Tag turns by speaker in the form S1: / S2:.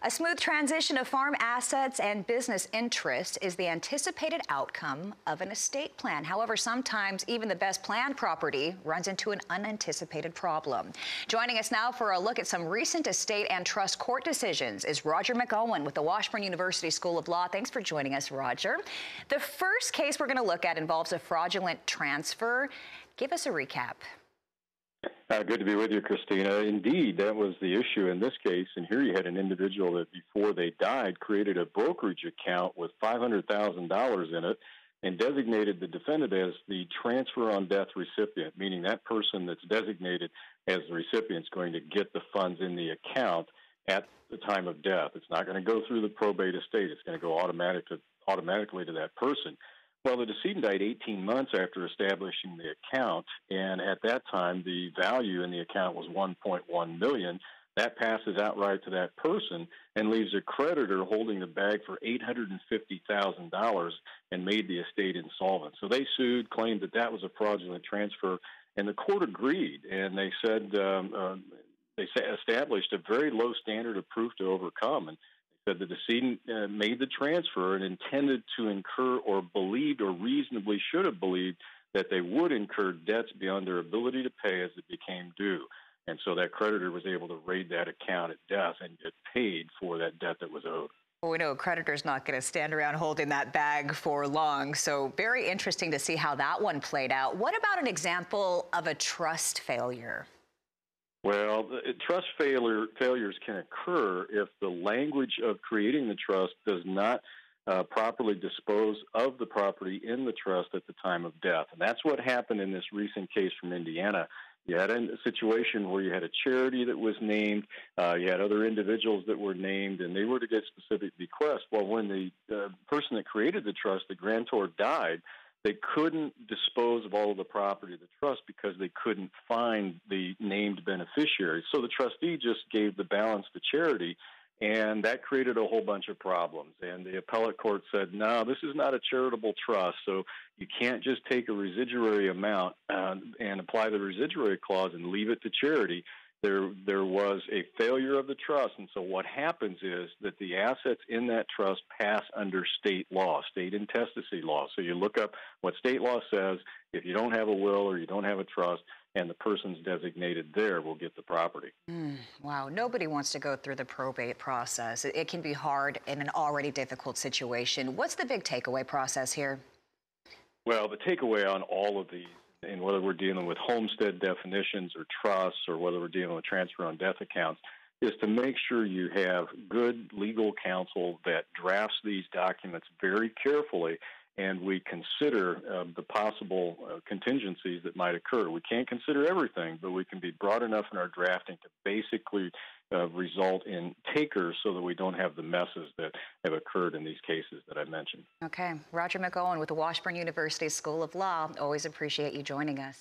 S1: A smooth transition of farm assets and business interests is the anticipated outcome of an estate plan. However, sometimes even the best planned property runs into an unanticipated problem. Joining us now for a look at some recent estate and trust court decisions is Roger McEowen with the Washburn University School of Law. Thanks for joining us, Roger. The first case we're going to look at involves a fraudulent transfer. Give us a recap.
S2: Good to be with you, Christina. Indeed, that was the issue in this case. And here you had an individual that before they died created a brokerage account with $500,000 in it and designated the defendant as the transfer on death recipient, meaning that person that's designated as the recipient is going to get the funds in the account at the time of death. It's not going to go through the probate estate. It's going to go automatically to that person. Well, the decedent died 18 months after establishing the account, and at that time, the value in the account was $1.1 million. That passes outright to that person and leaves a creditor holding the bag for $850,000 and made the estate insolvent. So they sued, claimed that that was a fraudulent transfer, and the court agreed, and they said they established a very low standard of proof to overcome. And that the decedent made the transfer and intended to incur or believed or reasonably should have believed that they would incur debts beyond their ability to pay as it became due. And so that creditor was able to raid that account at death and get paid for that debt that was owed.
S1: Well, we know a creditor's not going to stand around holding that bag for long, so very interesting to see how that one played out. What about an example of a trust failure?
S2: Well, trust failures can occur if the language of creating the trust does not properly dispose of the property in the trust at the time of death. And that's what happened in this recent case from Indiana. You had a situation where you had a charity that was named, you had other individuals that were named, and they were to get specific bequests. Well, when the person that created the trust, the grantor, died, they couldn't dispose of all of the property of the trust because they couldn't find the named beneficiary. So the trustee just gave the balance to charity, and that created a whole bunch of problems. And the appellate court said, no, this is not a charitable trust, so you can't just take a residuary amount and apply the residuary clause and leave it to charity. There was a failure of the trust, and so what happens is that the assets in that trust pass under state law, state intestacy law. So you look up what state law says. If you don't have a will or you don't have a trust and the person's designated there, will get the property.
S1: Wow, nobody wants to go through the probate process. It can be hard in an already difficult situation. What's the big takeaway process here?
S2: Well, the takeaway on all of these, and whether we're dealing with homestead definitions or trusts or whether we're dealing with transfer on death accounts, is to make sure you have good legal counsel that drafts these documents very carefully, and we consider the possible contingencies that might occur. We can't consider everything, but we can be broad enough in our drafting to basically result in takers so that we don't have the messes that have occurred in these cases that I mentioned.
S1: Okay. Roger McEowen with the Washburn University School of Law. Always appreciate you joining us.